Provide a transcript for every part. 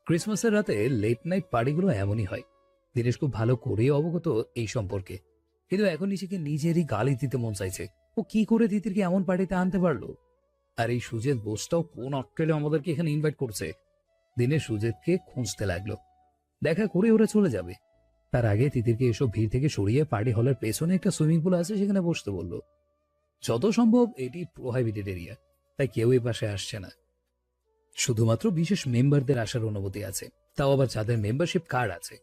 ক্রিসমাসের রাতে late night পার্টিগুলো এমনই হয়। দিনেশ খুব ভালো করে অবগত এই সম্পর্কে, কিন্তু এখন নিজেকে নিজেরই গালি দিতে মন চাইছে। ও কি করে তিতিরকে এমন পার্টিতে আনতে পারলো? আর এই সুজেত বোসটাও কোন অক্কেলে আমাদেরকে এখানে ইনভাইট করছে? দিনে সুজেতকে খুঁজতে লাগলো। দেখা করে ওরা চলে যাবে, তার আগে তিতিরকে এসব ভিড় থেকে সরিয়ে পার্টি হলের পেছনে একটা সুইমিং পুল আছে, সেখানে বসতে বললো। যত সম্ভব এটি প্রোহাইবিটেড এরিয়া, তাই কেউ এই পাশে আসছে না। শুধুমাত্র বিশেষ মেম্বারদের আসার অনুমতি আছে, তাও আবার যাদের মেম্বারশিপ কার্ড আছে।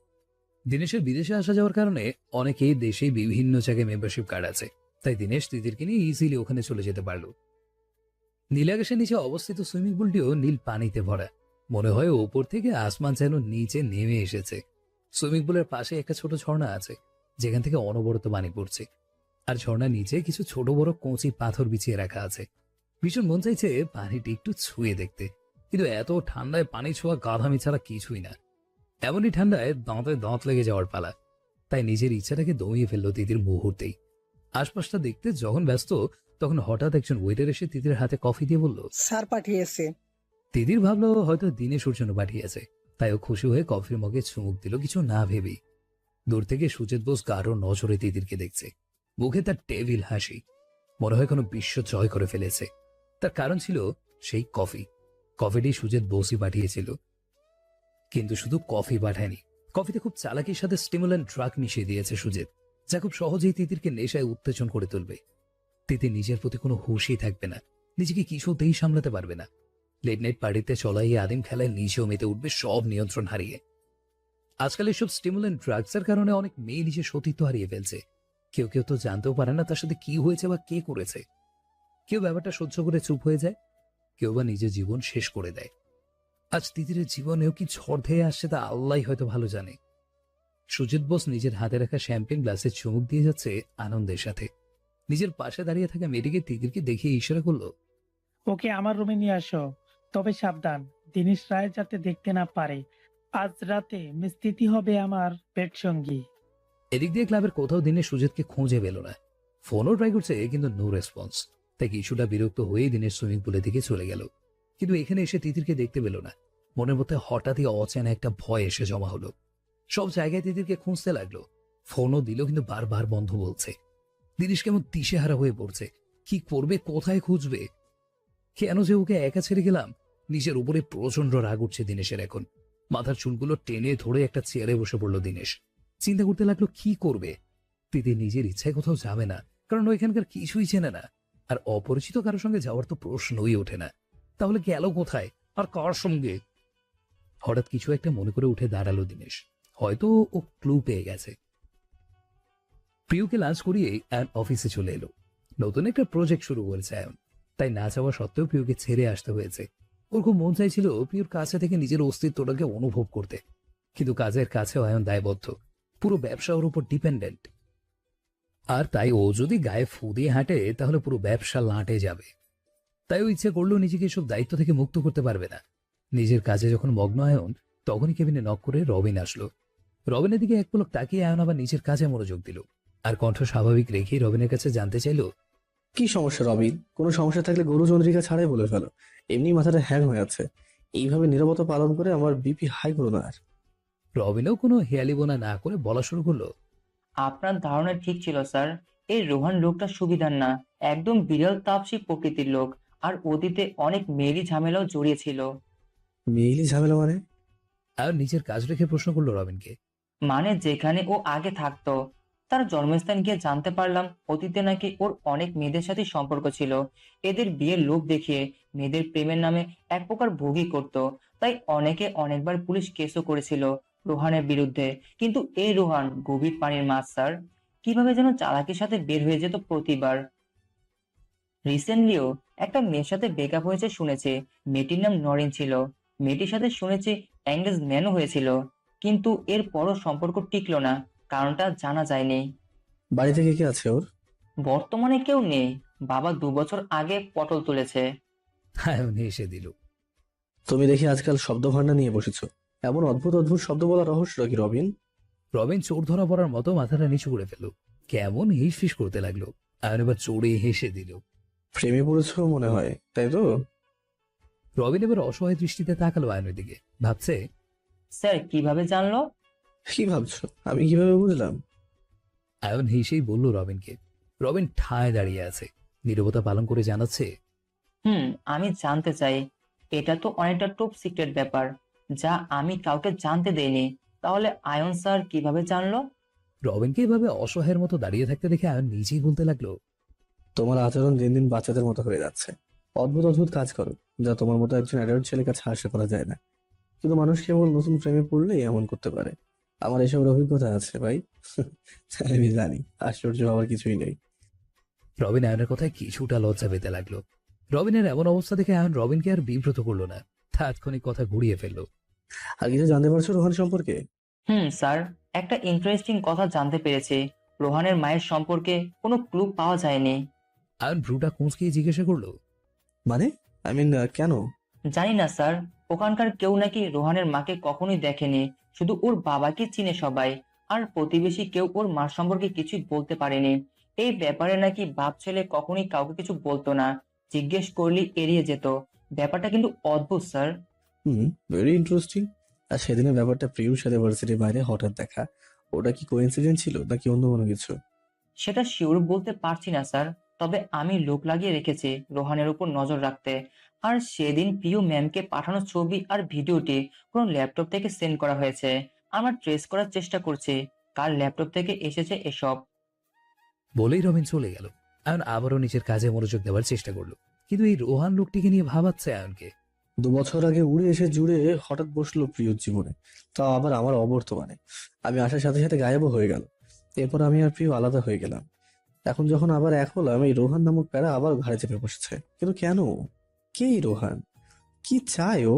দিনেশের বিদেশে আসা যাওয়ার কারণে অনেকেই দেশে বিভিন্ন জায়গায় মেম্বারশিপ কার্ড আছে, তাই দিনেশ তিতিরকে নিয়ে ইজিলি ওখানে চলে যেতে পারল। নীলাকাশের নিচে অবস্থিত সুইমিং পুলটিও নীল পানিতে ভরা। মনে হয় ওপর থেকে আসমান যেন নিচে নেমে এসেছে। সুইমিং পুলের পাশে একটা ছোট ঝর্ণা আছে, যেখান থেকে অনবরত পানি পড়ছে। আর ঝর্ণার নিচে কিছু ছোট বড় কচি পাথর বিছিয়ে রাখা আছে। ভীষণ মন চাইছে পানিটি একটু ছুঁয়ে দেখতে, কিন্তু এত ঠান্ডায় পানি ছোঁয়া গাধামি ছাড়া কিছুই না। এমনই ঠান্ডায় দাঁতে দাঁত লেগে যাওয়ার পালা, তাই নিজের ইচ্ছাটাকে দমিয়ে ফেললো তিতির মুহূর্তেই। আশপাশটা দেখতে যখন ব্যস্ত, তখন হঠাৎ একজন ওয়েটার এসে তিতির হাতে কফি দিয়ে বলল, স্যার পাঠিয়েছে। তিতির ভাবলো হয়তো দিনেশের জন্য পাঠিয়েছে, তাই ও খুশি হয়ে কফির মগে চুমুক দিল কিছু না ভেবেই। দূর থেকে সুচেত বোস গাঢ় নজরে তিতিরকে দেখছে, মুখে তার টেবিল হাসি। মনে হয় কোনো বিশ্ব জয় করে ফেলেছে। তার কারণ ছিল সেই কফি। কফিটি সুচেত বোসই পাঠিয়েছিল, কিন্তু শুধু কফি পাঠায়নি, কফিতে খুব চালাকির সাথে স্টিমুল্যান্ট ড্রাগ মিশিয়ে দিয়েছে সুজিত, যা খুব সহজেই তিতিরকে নেশায় উত্তেজন করে তুলবে। তিতির নিজের প্রতি কোনো হুঁশই থাকবে না, নিজেকে কিছুতেই সামলাতে পারবে না। লেট নাইট পার্টিতে চলা এই আদিম খেলায় নিজেও মেতে উঠবে, সব নিয়ন্ত্রণ হারিয়ে। আজকাল এসব স্টিমুল্যান্ট ড্রাগসের কারণে অনেক মেয়ে নিজের সতীত্ব হারিয়ে ফেলছে। কেউ কেউ তো জানতেও পারে না তার সাথে কি হয়েছে বা কে করেছে। কেউ ব্যাপারটা সহ্য করে চুপ হয়ে যায়, কেউ বা নিজের জীবন শেষ করে দেয়। আজ তিতিরের জীবনেও কি ঝড় ধেয়ে আসছে তা আল্লাহই হয়তো ভালো জানে। সুজিত বোস নিজের হাতে রাখা শ্যাম্পেন গ্লাসে চুমুক দিয়ে যাচ্ছে আনন্দের সাথে। নিজের পাশে দাঁড়িয়ে থাকা মেয়েটিকে তিতিরকে দেখিয়ে ইশারা করলো, ওকে আমার রুমে নিয়ে আসো, তবে সাবধান, দিনেশ রায় যাতে দেখতে না পারে। আজ রাতে মিস তিথি হবে আমার পেট সঙ্গী। এদিক দিয়ে ক্লাবের কোথাও দিনে সুজিতকে খুঁজে পেল না। ফোনও ট্রাই করছে, কিন্তু নো রেসপন্স। তাই কিছুটা বিরক্ত হয়ে দিনের সুইমিং পুলের দিকে চলে গেল, কিন্তু এখানে এসে তিতিরকে দেখতে পেল না। মনের মধ্যে হঠাৎই অচেনা একটা ভয় এসে জমা হলো। সব জায়গায় তিতিরকে খুঁজতে লাগলো, ফোনও দিল, কিন্তু বারবার বন্ধ বলছে। দিনেশ কেমন দিশেহারা হয়ে পড়ছে, কি করবে, কোথায় খুঁজবে। কেন যে ওকে একা ছেড়ে গেলাম। নিজের উপরে প্রচন্ড রাগ উঠছে দিনেশের এখন। মাথার চুলগুলো টেনে ধরে একটা চেয়ারে বসে পড়লো দিনেশ। চিন্তা করতে লাগলো কি করবে। তিতির নিজের ইচ্ছায় কোথাও যাবে না, কারণ ওইখানকার কিছুই চেনে না। আর অপরিচিত কারোর সঙ্গে যাওয়ার তো প্রশ্নই ওঠে না। তাহলে গেল কোথায় আর কার সঙ্গে? হঠাৎ কিছু একটা মনে করে উঠে দাঁড়ালো দিনেশ। হয়তো ও ক্লু পেয়ে গেছে। প্রিয়কে লাঞ্চ করিয়ে আয়ন অফিসে চলে এলো। নতুন একটা প্রজেক্ট শুরু করেছে আয়ন, তাই না চাওয়া সত্ত্বেও প্রিয়কে ছেড়ে আসতে হয়েছে। ওর খুব মন চাইছিল প্রিয়র কাছে থেকে নিজের অস্তিত্বটাকে অনুভব করতে, কিন্তু কাজের কাছেও আয়ন দায়বদ্ধ। পুরো ব্যবসা ওর উপর ডিপেন্ডেন্ট। আর তাই ও যদি গায়ে ফু দিয়ে হাঁটে, তাহলে পুরো ব্যবসা লাঁটে যাবে। তাই ও ইচ্ছে করলেও নিজেকে এসব দায়িত্ব থেকে মুক্ত করতে পারবে না। নিজের কাজে যখন মগ্ন আয়ন, তখনই কেবিনে নক করে রবিন আসলো। রবিনের দিকে এক পলক তাকিয়ে আয়ন আবার নিজের কাজে মনোযোগ দিল, আর কণ্ঠ স্বাভাবিক রেখেই রবিনের কাছে জানতে চাইল, কি সমস্যা রবিন? কোনো সমস্যা থাকলে গরু চন্দ্রিকা ছাড়াই বলে ফেলো। এমনি মাথাটা হ্যাং হয়ে আছে। এইভাবে নীরবতা পালন করে আমার বিপি হাই করো না আর। রবিনও কোনো হেয়ালিবোনা না করে বলা শুরু করলো, আপনার ধারণা ঠিক ছিল স্যার। এই রোহান লোকটা সুবিধার না, একদম বিরল তাপসী প্রকৃতির লোক। আর অতীতে অনেক মেয়েরই ঝামেলাও জড়িয়েছিল। মেইলি ঝামেলা মানে? আর নিজের কাজ রেখে প্রশ্ন করলো রবিনকে। মানে যেখানে ও আগে থাকতো, তার জন্মস্থান গিয়ে জানতে পারলাম অতীতে নাকি ওর অনেক মেয়েদের সাথে সম্পর্ক ছিল। এদের বিয়ের লোভ দেখিয়ে মেয়েদের প্রেমের নামে এক প্রকার ভোগই করত। তাই অনেকে অনেকবার পুলিশ কেসও করেছিল রোহানের বিরুদ্ধে। কিন্তু এই রোহান গভীর পানির মাছ স্যার, কিভাবে যেন চালাকির সাথে বের হয়ে যেত প্রতিবার। রিসেন্টলিও একটা মেয়ের সাথে ব্রেকআপ হয়েছে শুনেছি। মেয়েটির নাম নরেন ছিল। মেয়েটির সাথে শুনেছি এঙ্গেজমেন্টও হয়েছিল, কিন্তু এরপরও সম্পর্ক টিকলো না। কারণটা জানা যায়নি। বাড়ি থেকে কে আছে ওর? বর্তমানে কেউ নেই। বাবা 2 বছর আগে পটল তুলেছে। আয়ন হেসে দিল। তুমি দেখি আজকাল শব্দ ভান্ডার নিয়ে বসেছো। এমন অদ্ভুত অদ্ভুত শব্দ বলার রহস্য কি রবিন? রবিন চোর ধরা পড়ার মতো মাথাটা নিচু করে ফেলল, কেমন হিসফিস করতে লাগলো। আয়ন এবার চড়ে হেসে দিল। প্রেমে পড়েছো মনে হয়, তাই তো? রবিন এবার অসহায় দৃষ্টিতে তাকালো আয়নের দিকে, ভাবছে স্যার কিভাবে জানলো? কি ভাবছো আমি কিভাবে বুঝলাম? আয়ন হেসেই বলল রবিনকে। রবিন ঠায় দাঁড়িয়ে আছে, নীরবতা পালন করে জানাচ্ছে, আমি জানতে চাই। এটা তো অনেকটা টপ সিক্রেট ব্যাপার, যা আমি কাউকে জানতে দেইনি। তাহলে আয়ন স্যার কিভাবে জানলো? রবিনকে এভাবে অসহায়ের মতো দাঁড়িয়ে থাকতে দেখে আয়ন নিজেই বলতে লাগলো, তোমার আচরণ দিন দিন বাচ্চাদের মতো হয়ে যাচ্ছে। অদ্ভুত অদ্ভুত কাজ করো, যা তোমার মতো একজন অ্যাডাল্ট ছেলের কাছে আশা করা যায় না। কিন্তু মানুষ কেবল নতুন প্রেমে পড়লেই এমন করতে পারে। আমার এসবের অভিজ্ঞতা আছে ভাই। আমি জানি, আশ্চর্য হওয়ার কিছুই নেই। রবিন আয়নের কথায় কিছুটা লজ্জা পেতে লাগলো। রবিনের এমন অবস্থা দেখে আয়ন রবিনকে আর বিব্রত করলো না, তাৎক্ষণিক কথা ঘুরিয়ে ফেললো। আর কিছু জানতে পারছো রোহান সম্পর্কে? স্যার, একটা ইন্টারেস্টিং কথা জানতে পেরেছি। রোহানের মায়ের সম্পর্কে কোনো ক্লু পাওয়া যায়নি। আয়ন ভ্রুটা কুঁচকিয়ে জিজ্ঞাসা করলো, মানে, কেন? জানি না স্যার, ওখানকার কেউ নাকি রোহানের মাকে কখনোই দেখেনি, শুধু ওর বাবাকে চিনে সবাই। আর প্রতিবেশী কেউ ওর মা সম্পর্কে কিছুই বলতে পারেনি। এই ব্যাপারে নাকি বাপ ছেলে কখনোই কাউকে কিছু বলতো না, জিজ্ঞেস করলে এড়িয়ে যেত। ব্যাপারটা কিন্তু অদ্ভুত স্যার। Very interesting. আর সেদিনের ব্যাপারটা প্রিয়র সাথে ভার্সিটির বাইরে হঠাৎ দেখা, ওটা কি কোইন্সিডেন্ট ছিল নাকি অন্য কোনো কিছু? সেটা শিওর বলতে পারছি না স্যার, তবে আমি লোক লাগিয়ে রেখেছি রোহানের উপর নজর রাখতে। আর সেদিন প্রিয় ম্যামকে পাঠানো ছবি আর ভিডিওটি কোনো ল্যাপটপ থেকে সেন্ড করা হয়েছে। আমরা ট্রেস করার চেষ্টা করছি কার ল্যাপটপ থেকে এসেছে এসব। বলেই রবিন চলে গেল। আয়ন আবারও নিজের কাজে মনোযোগ দেওয়ার চেষ্টা করলো, কিন্তু এই রোহান লোকটিকে নিয়ে ভাবাচ্ছে আয়নকে। 2 বছর আগে উড়ে এসে জুড়ে হঠাৎ বসলো প্রিয়র জীবনে, তাও আবার আমার অবর্তমানে। আমি আসার সাথে সাথে গায়েবও হয়ে গেল। এরপর আমি আর প্রিয় আলাদা হয়ে গেলাম। এখন যখন আবার এক হলাম, এই রোহান নামক প্যারা আবার ঘাড়ে চেপে বসেছে। কিন্তু কেন? কে এই রোহান? কি চায় ও?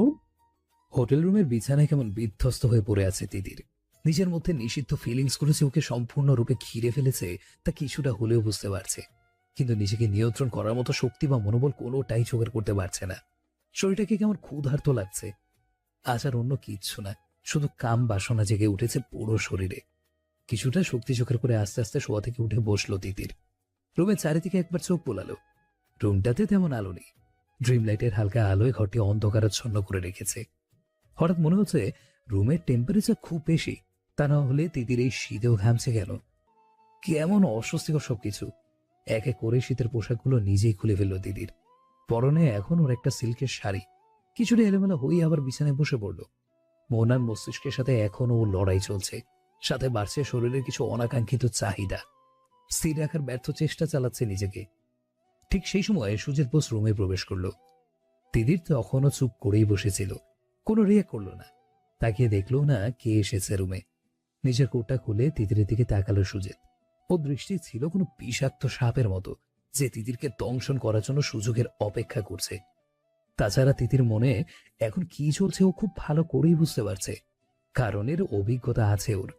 হোটেল রুমের বিছানায় কেমন বিধ্বস্ত হয়ে পড়ে আছে তিতির। নিজের মধ্যে নিষিদ্ধ ফিলিংস করেছে ওকে সম্পূর্ণরূপে ঘিরে ফেলেছে, তা কিছুটা হলেও বুঝতে পারছে। কিন্তু নিজেকে নিয়ন্ত্রণ করার মতো শক্তি বা মনোবল কোনোটাই জোগাড় করতে পারছে না। শরীরটাকে কেমন ক্ষুধার্ত লাগছে। আজ আর অন্য কিচ্ছু না, শুধু কাম বাসনা জেগে উঠেছে পুরো শরীরে। কিছুটা শক্তি জোগাড় করে আস্তে আস্তে শোয়া থেকে উঠে বসলো তিতির। রুমের চারিদিকে একবার চোখ বোলালো। রুমটাতে তেমন আলো নেই। ড্রিম লাইটের হালকা আলোয় ঘরটি অন্ধকারাচ্ছন্ন করে রেখেছে। হঠাৎ মনে হচ্ছে রুমের টেম্পারেচার খুব বেশি, তা না হলে তিতির এই শীতেও ঘামছে কেন? কেমন অস্বস্তিকর সবকিছু। এক এক করে শীতের পোশাকগুলো নিজেই খুলে ফেললো তিতির। পরনে এখন ওর একটা সিল্কের শাড়ি। কিছুটা এলোমেলো হয়ে আবার বিছানায় বসে পড়ল। মন আর মস্তিষ্কের সাথে এখনও ওর লড়াই চলছে, সাথে বাড়ছে শরীরের কিছু অনাকাঙ্ক্ষিত চাহিদা। স্থির রাখার ব্যর্থ চেষ্টা চালাচ্ছে নিজেকে। ঠিক সেই সময় সুজিত বোস রুমে প্রবেশ করলো। তিতির তখনও চুপ করেই বসেছিল, কোনো রিয়া করলো না। তাকিয়ে দেখলো না কে এসেছে রুমে। নিজের কোটটা খুলে তিতিরের দিকে তাকালো সুজিত। ওর দৃষ্টি ছিল কোনো বিষাক্ত সাপের মতো, যে তিতিরকে দংশন করার জন্য সুযোগের অপেক্ষা করছে। তাছাড়া তিতির মনে এখন কি চলছে ও খুব ভালো করেই বুঝতে পারছে, কারণ এর অভিজ্ঞতা আছে ওর।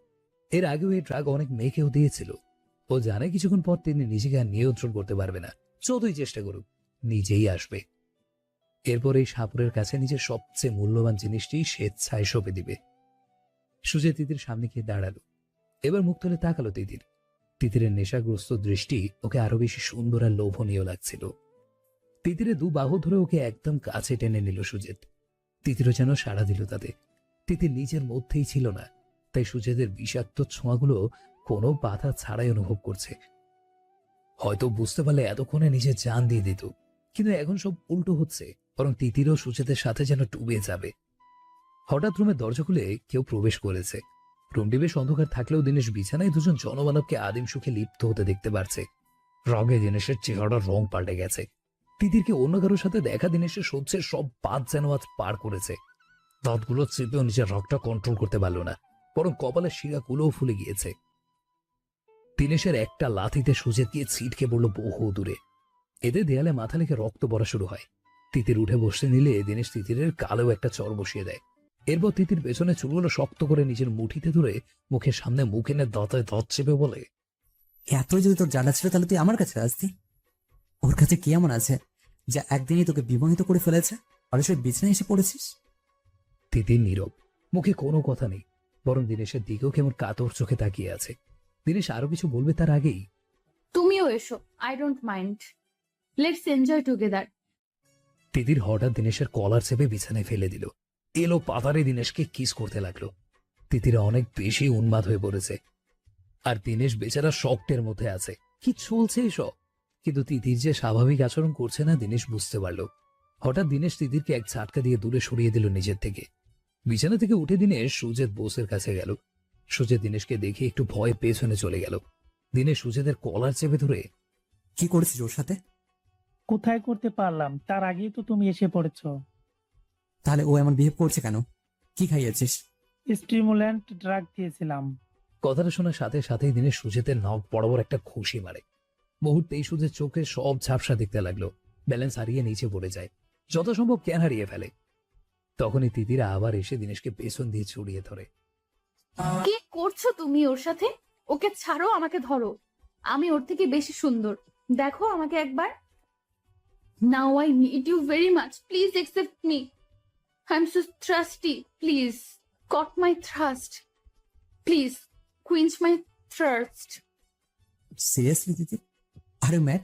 এর আগেও এই ড্রাগ অনেক মেয়েকেও দিয়েছিল। ও জানে কিছুক্ষণ পর তিনি নিজেকে আর নিয়ন্ত্রণ করতে পারবে না, যতই চেষ্টা করুক নিজেই আসবে। এরপর এই সাপুরের কাছে নিজের সবচেয়ে মূল্যবান জিনিসটি স্বেচ্ছায় সঁপে দিবে। সুজে তিতির সামনে গিয়ে দাঁড়ালো। এবার মুখ তুলে তাকালো তিতির। তিতিরের নেশাগ্রস্ত দৃষ্টি ওকে আরো বেশি সুন্দর আর লোভনীয় লাগছিল। তিতিরের 2 বাহু ধরে ওকে একদম কাছে টেনে নিল সুজিত। তিতিরও যেন সাড়া দিল তাতে। তিতির নিজের মধ্যেই ছিল না, তাই সুজিতের বিষাক্ত ছোঁয়াগুলো কোনো বাধা ছাড়াই অনুভব করছে। হয়তো বুঝতে পারলে এতক্ষণে নিজের জান দিয়ে দিত, কিন্তু এখন সব উল্টো হচ্ছে, বরং তিতিরও সুজিতের সাথে যেন ডুবে যাবে। হঠাৎ রুমের দরজা খুলে কেউ প্রবেশ করেছে। রুমটি বেশ অন্ধকার থাকলেও দিনেশ বিছানায় দুজন জনমানবকে আদিম সুখে লিপ্ত হতে দেখতে পারছে। রগে দিনেশের চেহারার রং পাল্টে গেছে। তিতিরকে অন্য কারোর সাথে দেখা দিনেশের সহ্যের সব বাদ যেন আজ পার করেছে। দাঁতগুলো চেপেও নিজের রগটা কন্ট্রোল করতে পারল না, বরং কপালের শিরাগুলোও ফুলে গিয়েছে। দিনেশের একটা লাথিতে সুজিত গিয়ে ছিটকে পড়ল বহু দূরে। এতে দেয়ালে মাথা লেগে রক্ত পড়া শুরু হয়। তিতির উঠে বসতে নিলে দিনেশ তিতিরের গালেও একটা চড় বসিয়ে দেয়। এরপর তিতির পেছনে চুলগুলো শক্ত করে নিজের মুঠিতে ধরে মুখের সামনে মুখ এনে দাঁতায় দাঁত চেপে বলে, এতই যদি তোর জানা ছিল তাহলে তুই আমার কাছে আসতি। ওর কাছে কি এমন আছে যা একদিনই তোকে বিবাহিত করে ফেলেছে, আর সে বিছানায় এসে পড়েছিস? তিতির নীরব, মুখে কোনো কথা নেই, বরং দিনেশের দিকেও কেমন কাতর চোখে তাকিয়ে আছে। দিনেশ আরো কিছু বলবে তার আগেই তুমিও এসো, I don't mind. Let's enjoy together. Titir হঠাৎ দিনেশের কলার চেপে বিছানায় ফেলে দিল। এলো পাতারে দিনেশকে কিস করতে লাগলো। তিতিরা অনেক বেশি উন্মাদ হয়ে পড়েছে। আর দিনেশ বেচারা শকটের মধ্যে আছে। কি চলছে এসব? কিন্তু তিতির যে স্বাভাবিক আচরণ করছে না দিনেশ বুঝতে পারল। হঠাৎ দিনেশ তিতিরকে এক ঝাটকা দিয়ে দূরে সরিয়ে দিল নিজের থেকে। বিছানা থেকে উঠে দিনেশ সুজেত বোসের কাছে গেল। সুজেত দিনেশকে দেখে একটু ভয় পেছনে চলে গেল। দিনেশ সুজেতের কলার চেপে ধরে, কি করেছিস ওর সাথে? কোথায় করতে পারলাম, তার আগেই তো তুমি এসে পড়েছো। তাহলে ও এমন বিহেভ করছে কেন? কি খাইয়েছিস? স্টিমুল্যান্ট ড্রাগ দিয়েছিলাম। কথাটা শোনার সাথে সাথেই দিনেশ সুজেতের নখ বরাবর একটা খুশি মারে। মুহূর্তেই সুজের চোখে সব ঝাপসা দেখতে লাগলো। ব্যালেন্স হারিয়ে নিচে পড়ে যায়, যথাসম্ভব জ্ঞান হারিয়ে ফেলে। তখনই তিতিরা আবার এসে দিনেশকে পেছন দিয়ে ছড়িয়ে ধরে। কি করছো তুমি ওর সাথে? ওকে ছাড়ো, আমাকে ধরো। আমি ওর থেকে বেশি সুন্দর, দেখো আমাকে একবার। Now I need you very much, please accept me. I am so thirsty, please cut my thirst, please quench my thirst. Seriously দিদি? আরে ম্যাট,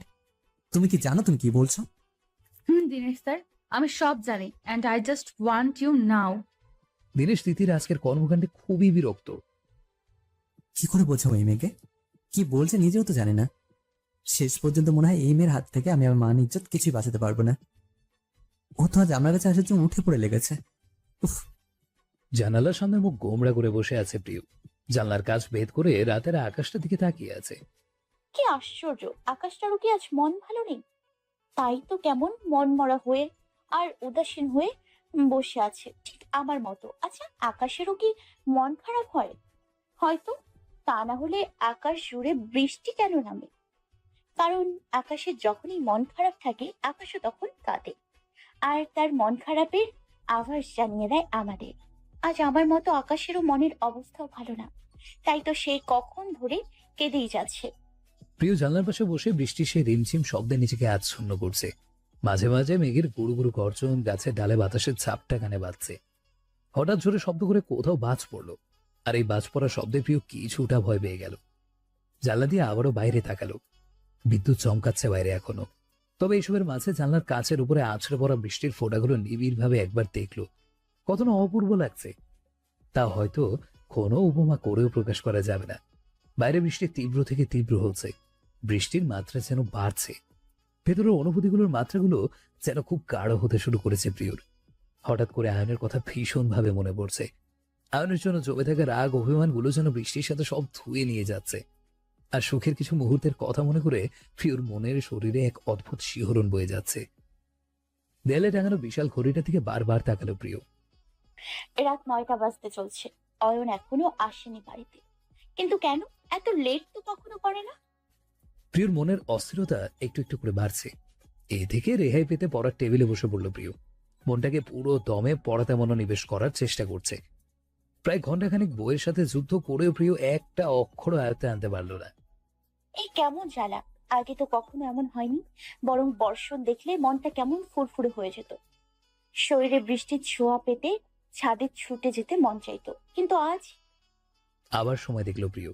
তুমি কি জানো তুমি কি বলছো? দিনেশ স্যার, আমি সব জানি, and I just want you now. Dinesh Titir আজকের কর্মকাণ্ডে খুবই বিরক্ত। কি করে বোঝাবো এই মেয়েকে? কি বলছে নিজেও তো জানি না। শেষ পর্যন্ত মনে হয় এই মেয়ের হাত থেকে আমি আমার মান ইজ্জত কিছুই বাঁচাতে পারবো না। ও তো আজ আমার কাছে আসার জন্য উঠে পড়ে লেগেছে। উফ। জানালার সামনে মুখ গোমড়া করে বসে আছে প্রিয়। জানলার কাজ ভেদ করে রাতের আকাশটার দিকে তাকিয়ে আছে। কি আশ্চর্য, আকাশটারও কি আজ মন ভালো নেই? তাই তো কেমন মন মরা হয়ে আর উদাসীন হয়ে বসে আছে, ঠিক আমার মতো। আচ্ছা, আকাশেরও কি মন খারাপ হয়? হয়তো। তা না হলে আকাশ জুড়ে বৃষ্টি কেন নামে? কারণ আকাশের যখনই মন খারাপ থাকে, আকাশও তখন কাঁদে, আর তার মন খারাপের আভাস জানিয়ে দেয় আমাদের। আজ আমার মতো আকাশেরও মনের অবস্থাও ভালো না, তাই তো সে কখন ধরে কেঁদেই যাচ্ছে। প্রিয় জানলার পাশে বসে বৃষ্টির সেই রিমঝিম শব্দে নিজেকে আচ্ছন্ন করছে। মাঝে মাঝে মেঘের গুরু গুরু গর্জন, গাছের ডালে বাতাসের ছাপটা কানে বাজছে। হঠাৎ জোরে শব্দ করে কোথাও বাজ পড়লো। আর এই বাজ পড়া শব্দে প্রিয় কিছুটা ভয় পেয়ে গেল। জানলা দিয়ে আবারও বাইরে তাকালো। বিদ্যুৎ চমকাচ্ছে বাইরে এখনো। তবে এইসবের মাঝে জানলার কাছের উপরে আছড়ে পড়া বৃষ্টির ফোঁটাগুলো নিবিড় ভাবে একবার দেখলো। কত না অপূর্ব লাগছে, তা হয়তো কোনো উপমা করেও প্রকাশ করা যাবে না। বাইরে বৃষ্টি তীব্র থেকে তীব্র হচ্ছে। বৃষ্টির মাত্রা যেন বাড়ছে। ভেতরের অনুভূতিগুলোর মাত্রাগুলো যেন খুব গাঢ় হতে শুরু করেছে প্রিয়র। হঠাৎ করে আয়নের কথা ভীষণ ভাবে মনে পড়ছে। আয়নের জন্য জমে থাকা রাগ অভিমানগুলো যেন বৃষ্টির সাথে সব ধুয়ে নিয়ে যাচ্ছে। আর সুখের কিছু মুহূর্তের কথা মনে করে প্রিয়র মনের শরীরে এক অদ্ভুত শিহরণ বয়ে যাচ্ছে। দেয়ালে টাঙানো বিশাল ঘড়িটা থেকে বারবার তাকালো প্রিয়। রাত 9টা বাজতে চলছে, অয়ন এখনো আসেনি বাড়িতে। কিন্তু কেন এত লেট তো কখনো করে না? প্রিয়র মনের অস্থিরতা একটু একটু করে বাড়ছে। এ থেকে রেহাই পেতে পড়ার টেবিলে বসে পড়ল প্রিয়। মনটাকে পুরো দমে পড়াতে মনোনিবেশ করার চেষ্টা করছে। প্রায় ঘন্টাখানিক বইয়ের সাথে যুদ্ধ করেও প্রিয় একটা অক্ষর আয়ত্তে আনতে পারল না। এই কেমন জ্বালা, আগে তো কখনো এমন হয়নি। বরং বর্ষণ দেখলে মনটা কেমন ফুরফুরে হয়ে যেত, শরীরে বৃষ্টির ছোঁয়া পেতে ছাদে ছুটে যেতে মন চাইতো। কিন্তু আজ আবার সময় দেখল প্রিয়।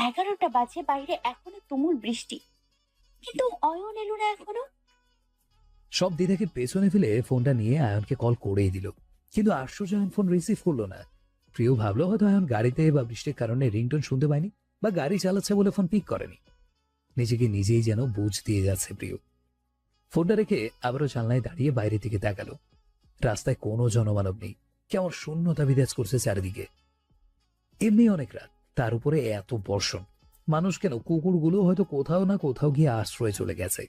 11টা বাজে, বাইরে এখনো তুমুল বৃষ্টি, কিন্তু অয়ন এলো না এখনো। সব দ্বিধাকে পেছনে ফেলে ফোনটা নিয়ে আয়নকে কল করেই দিল। কিন্তু আশ্চর্য, আয়ন ফোন রিসিভ করলো না। প্রিয় ভাবলো হয়তো আয়ন গাড়িতে বা বৃষ্টির কারণে রিংটোন শুনতে পায়নি, বা গাড়ি চালাচ্ছে বলে ফোন পিক করেনি। নিজেকে নিজেই যেন বুঝ দিয়ে যাচ্ছে প্রিয়। ফোনটা রেখে আবারও জানলায় দাঁড়িয়ে বাইরে দিকে তাকালো। রাস্তায় কোনো জনমানব নেই, কেমন শূন্যতা বিরাজ করছে চারিদিকে। এমনি অনেক রাত, তার উপরে এত বর্ষণ। মানুষ কেন, কুকুরগুলো হয়তো কোথাও না কোথাও গিয়ে আশ্রয় চলে গেছে।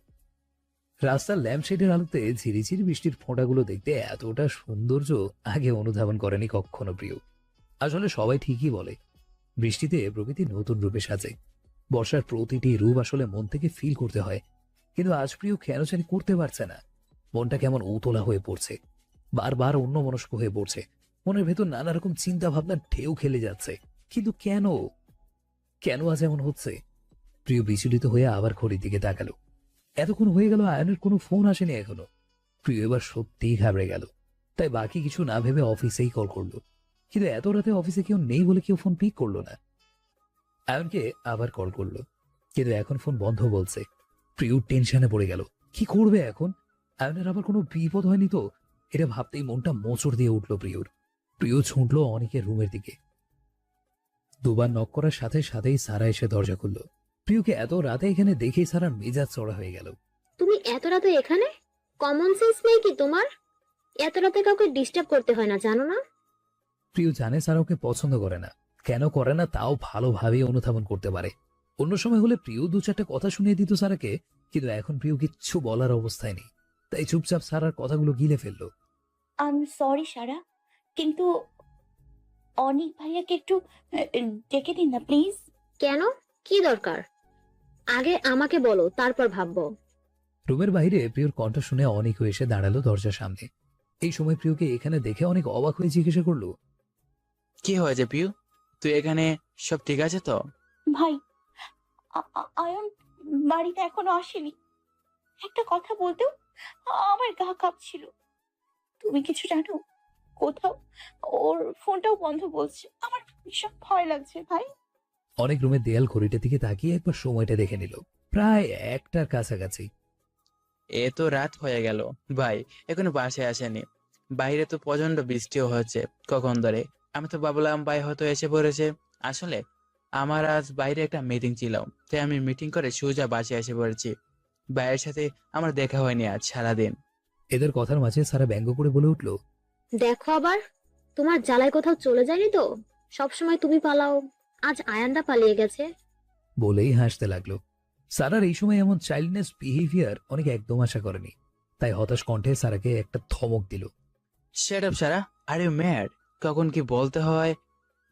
রাস্তার ল্যাম্পশেডের আলোতে ঝিরিঝিরি বৃষ্টির ফোঁটাগুলো দেখতে এতটা সৌন্দর্য আগে অনুধাবন করেনি কখনো প্রিয়। আসলে সবাই ঠিকই বলে, বৃষ্টিতে প্রকৃতি নতুন রূপে সাজে। বর্ষার প্রতিটি রূপ আসলে মন থেকে ফিল করতে হয়। কিন্তু আজ প্রিয় কেন জানি করতে পারছে না। মনটা কেমন উতলা হয়ে পড়ছে, বারবার অন্যমনস্ক হয়ে পড়ছে। মনের ভেতর নানা রকম চিন্তা ভাবনার ঢেউ খেলে যাচ্ছে। কিন্তু কেন, কেন আজ এমন হচ্ছে? প্রিয় বিচলিত হয়ে আবার ঘড়ির দিকে তাকালো। এতক্ষণ হয়ে গেল, আয়নের কোনো ফোন আসেনি এখনো। প্রিয় এবার সত্যিই ঘাবড়ে গেল। তাই বাকি কিছু না ভেবে অফিসেই কল করলো। কিন্তু এত রাতে অফিসে কেউ নেই বলে কেউ ফোন পিক করলো না। আয়নকে আবার কল করলো, কিন্তু এখন ফোন বন্ধ বলছে। প্রিয় টেনশনে পড়ে গেল। কি করবে এখন? আয়নের আবার কোনো বিপদ হয়নি তো? এটা ভাবতেই মনটা মোচড় দিয়ে উঠল প্রিয়র। প্রিয় ছুটল অনেকের রুমের দিকে। দুবার নক করার সাথে সাথেই সারা এসে দরজা খুলল। প্রিয়কে এত রাতে এখানে দেখেই সারার মেজাজ চড়া হয়ে গেল। তুমি এত রাতে এখানে? কমন সেন্স নেই কি তোমার? এত রাতে কাউকে ডিস্টার্ব করতে হয় না, জানো না? প্রিয় জানে সারা ওকে পছন্দ করে না। কেন করে না তাও ভালোভাবেই অনুধাবন করতে পারে। অন্য সময় হলে প্রিয় দু চারটে কথা শুনিয়ে দিত সারাকে, কিন্তু এখন প্রিয় কিচ্ছু বলার অবস্থায় নেই। তাই চুপচাপ সারার কথাগুলো গিলে ফেললো। সরি সারা, কিন্তু অনিক ভাইয়াকে একটু ডেকে দিন না প্লিজ। কেন? কি দরকার? আগে আমাকে বলো, তারপর ভাববো। রুমের বাইরে প্রিয়র কণ্ঠ শুনে অনেক এসে দাঁড়ালো দরজার সামনে। এই সময় প্রিয়কে এখানে দেখে অনেক অবাক হয়ে জিজ্ঞাসা করলো, কি হয়েছে পিউ? তুই এখানে? সব ঠিক আছে তো? ভাই, আয়ন বাড়িতে এখনো আসেনি। একটা কথা বলতেও আমার গা কাঁপছিল। তুমি কিছু জানো? কোথাও ওর ফোনটাও বন্ধ বলছে। আমার ভীষণ ভয় লাগছে ভাই। অনেক রুমের দেয়াল ঘড়িটার দিকে তাকিয়ে একবার সময়টা দেখে নিল। প্রায় 1টার কাছাকাছি। এ তো রাত হয়ে গেল ভাই, এখনো বাসায় আসেনি। বাইরে তো প্রচন্ড বৃষ্টিও হচ্ছে কখন ধরে। আমি তো ভাবলাম ভাই হয়তো এসে পড়েছে। আসলে আমার আজ বাইরে একটা মিটিং ছিল, তাই আমি মিটিং করে সোজা বাসায় এসে পড়েছি। ভাইয়ের সাথে আমার দেখা হয়নি আজ সারাদিন। এদের কথার মাঝে সারা ব্যঙ্গ করে বলে উঠল, দেখো আবার, তোমার জ্বালায় কোথাও চলে যায়নি তো? সবসময় তুমি পালাও, আজ আয়ানদা পালিয়ে গেছে। বলেই হাসতে লাগলো। সারার এই সময় এমন চাইল্ডনেস বিহেভিয়ার অনেক একদম আশা করেনি। তাই হতাশ কণ্ঠে সারাকে একটা ধমক দিল। Shut up Sara, are you mad? কখন কি বলতে হয়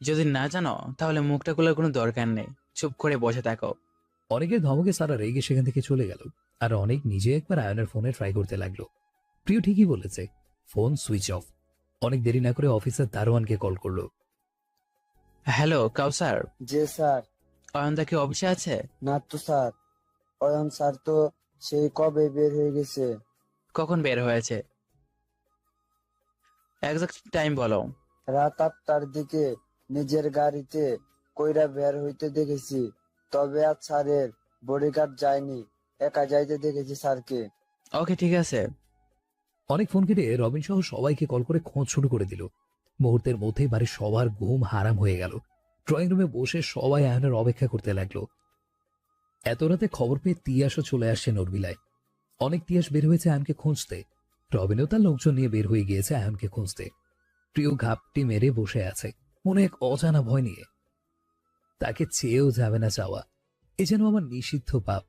যদি না জানো তাহলে মুখটা খোলার কোনো দরকার নেই। চুপ করে বসে থাকো। অনেকের ধমকে সারা রেগে সেখান থেকে চলে গেল। আর অনেক নিজে একবার আয়নের ফোনে ট্রাই করতে লাগলো। প্রিয় ঠিকই বলেছে, ফোন সুইচ অফ। অনেক দেরি না করে অফিসার দারোয়ানকে কল করলো। হ্যালো কাউসার, জি স্যার। অয়নদা কি অফিসে আছে? না তো স্যার, অয়ন স্যার তো সেই কবে বের হয়ে গেছে। কখন বের হয়েছে? এক্সাক্ট টাইম বলো। রাত 8টার দিকে নিজের গাড়িতে কইরা বের হইতে দেখেছি। তবে আজ স্যারের বডিগার্ড যায়নি, একা যাইতে দেখেছি স্যারকে। ওকে ঠিক আছে। অনেক ফোন কেটে রবিন সহ সবাইকে কল করে খোঁজ শুরু করে দিল। মুহূর্তের মধ্যেই বাড়ির সবার ঘুম হারাম হয়ে গেল। ড্রয়িং রুমে বসে সবাই আয়নের অপেক্ষা করতে লাগলো। এত রাতে খবর পেয়ে তিয়াসও চলে আসছে নরবিলায়। অনেক তিয়াস বের হয়েছে আয়নকে খুঁজতে। রবিনও তার লোকজন নিয়ে বের হয়ে গিয়েছে আয়নকে খুঁজতে। প্রিয় ঘাপটি মেরে বসে আছে, মনে এক অজানা ভয় নিয়ে। তাকে চেয়েও যাবে না চাওয়া, এ যেন আমার নিষিদ্ধ পাপ।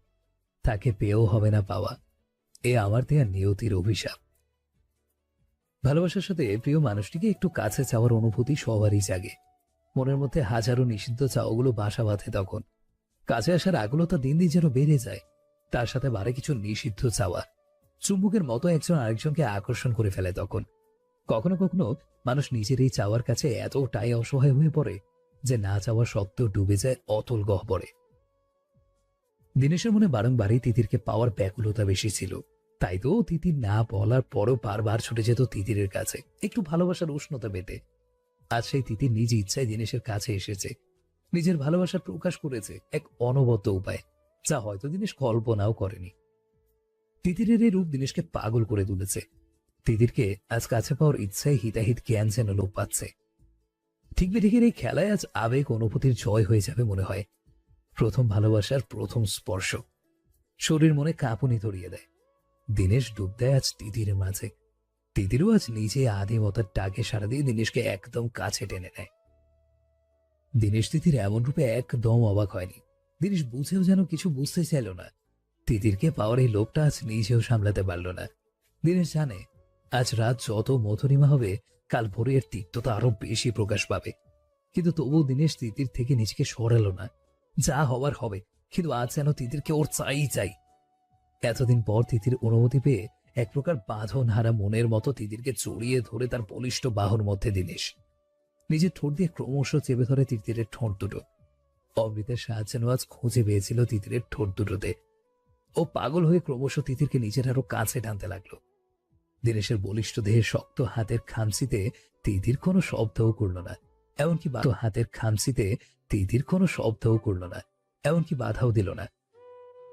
তাকে পেয়েও হবে না পাওয়া, এ আমার দেয়া নিয়তির অভিশাপ। ভালোবাসার সাথে প্রিয় মানুষটিকে একটু কাছে চাওয়ার অনুভূতি সবারই জাগে। মনের মধ্যে হাজারো নিষিদ্ধ চাওয়াগুলো বাসা বাঁধে তখন। কাছে আসার আগুলতা দিন দিন যেন বেড়ে যায়। তার সাথে বাড়ে কিছু নিষিদ্ধ চাওয়া। চুম্বকের মতো একজন আরেকজনকে আকর্ষণ করে ফেলে তখন। কখনো কখনো মানুষ নিজের এই চাওয়ার কাছে এতটাই অসহায় হয়ে পড়ে যে না চাওয়া সত্ত্বেও ডুবে যায় অতল গহ্বরে। দিনেশের মনে বারংবারই তিতিরকে পাওয়ার ব্যাকুলতা বেশি ছিল। তাই তো তিতির না বলার পরও বারবার ছুটে যেত তিতিরের কাছে একটু ভালোবাসার উষ্ণতা পেতে। আজ সেই তিতির নিজ ইচ্ছায় দিনেশের কাছে এসেছে, নিজের ভালোবাসার প্রকাশ করেছে এক অনবদ্য উপায়, যা হয়তো দিনেশ কল্পনাও করেনি। তিতিরের এই রূপ দিনেশকে পাগল করে তুলেছে। তিতিরকে আজ কাছে পাওয়ার ইচ্ছায় হিতাহিত জ্ঞান যেন লোপ পাচ্ছে। ঠিক বেঠিকের এই খেলায় আজ আবেগ অনুভূতির জয় হয়ে যাবে মনে হয়। প্রথম ভালোবাসার প্রথম স্পর্শ শরীর মনে কাঁপুনি ধরিয়ে দেয়। দিনেশ ডুব দেয় আজ তিতিরের মাঝে। তিতিরও আজ নিজে আদিমতার ডাকে সাড়া দিয়ে দিনেশকে একদম কাছে টেনে নেয়। দিনেশ তিতির এমন রূপে একদম অবাক হয়নি। দিনেশ বুঝেও যেন কিছু বুঝতে চাইল না। তিতিরকে পাওয়ার এই লোভটা আজ নিজেও সামলাতে পারল না। দিনেশ জানে আজ রাত যত মধুরিমা হবে, কাল ভোরে এর তিক্ততা আরো বেশি প্রকাশ পাবে। কিন্তু তবুও দিনেশ তিতির থেকে নিজেকে সরালো না। যা হবার হবে, কিন্তু আজ যেন তিতিরকে ওর চাই চাই। এতদিন পর তিতির অনুমতি পেয়ে এক প্রকার বাঁধন হারা মনের মতো তিতিরকে জড়িয়ে ধরে তার বলিষ্ঠ বাহুর মধ্যে দিনেশ নিজের ঠোঁট দিয়ে ক্রমশ চেপে ধরে তিতিরের ঠোঁট দুটো। অমৃতের সাহায্যে আজ খুঁজে পেয়েছিল তিতিরের ঠোঁট দুটোতে। ও পাগল হয়ে ক্রমশ তিতিরকে নিজের আরো কাছে টানতে লাগলো। দিনেশের বলিষ্ঠ দেহে শক্ত হাতের খামচিতে তিতির কোনো শব্দও করল না। এমনকি হাতের খামচিতে তিতির কোনো শব্দও করল না, এমনকি বাধাও দিল না।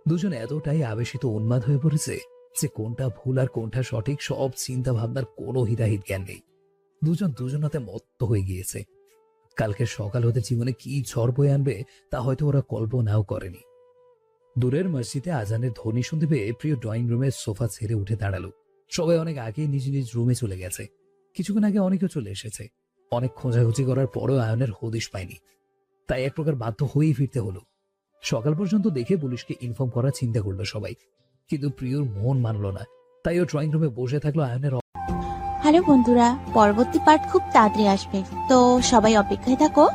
দুজন এতটাই আবেশিত উন্মাদ হয়ে পড়েছে যে কোনটা ভুল আর কোনটা সঠিক সব চিন্তা ভাবনার কোনো হিতাহিত জ্ঞান নেই। দুজন দুজনাতে মত্ত হয়ে গিয়েছে। কালকে সকাল হতে জীবনে কি ঝড় বয়ে আনবে তা হয়তো ওরা কল্পনাও করেনি। দূরের মসজিদে আজানের ধ্বনি শুনতে পেয়ে প্রিয় ড্রয়িং রুমের সোফা ছেড়ে উঠে দাঁড়ালো। সবাই অনেক আগে নিজ নিজ রুমে চলে গেছে। কিছুক্ষণ আগে অনেকেও চলে এসেছে। অনেক খোঁজাখুঁজি করার পরেও আয়নের হদিশ পায়নি, তাই এক প্রকার বাধ্য হয়েই ফিরতে হলো। সকাল পর্যন্ত দেখে পুলিশকে ইনফর্ম করার চিন্তা করলো সবাই, কিন্তু প্রিয়র মন মানলো না। তাই ও ড্রয়িং রুমে বসে থাকলো আয়নের। হ্যালো বন্ধুরা, পরবর্তী পার্ট খুব তাড়াতাড়ি আসবে, তো সবাই অপেক্ষায় থাকো।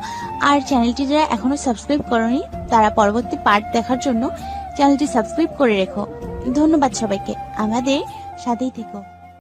আর চ্যানেলটি যারা এখনো সাবস্ক্রাইব করোনি তারা পরবর্তী পার্ট দেখার জন্য চ্যানেলটি সাবস্ক্রাইব করে রেখো। ধন্যবাদ সবাইকে, আমাদের সাথেই থেকো।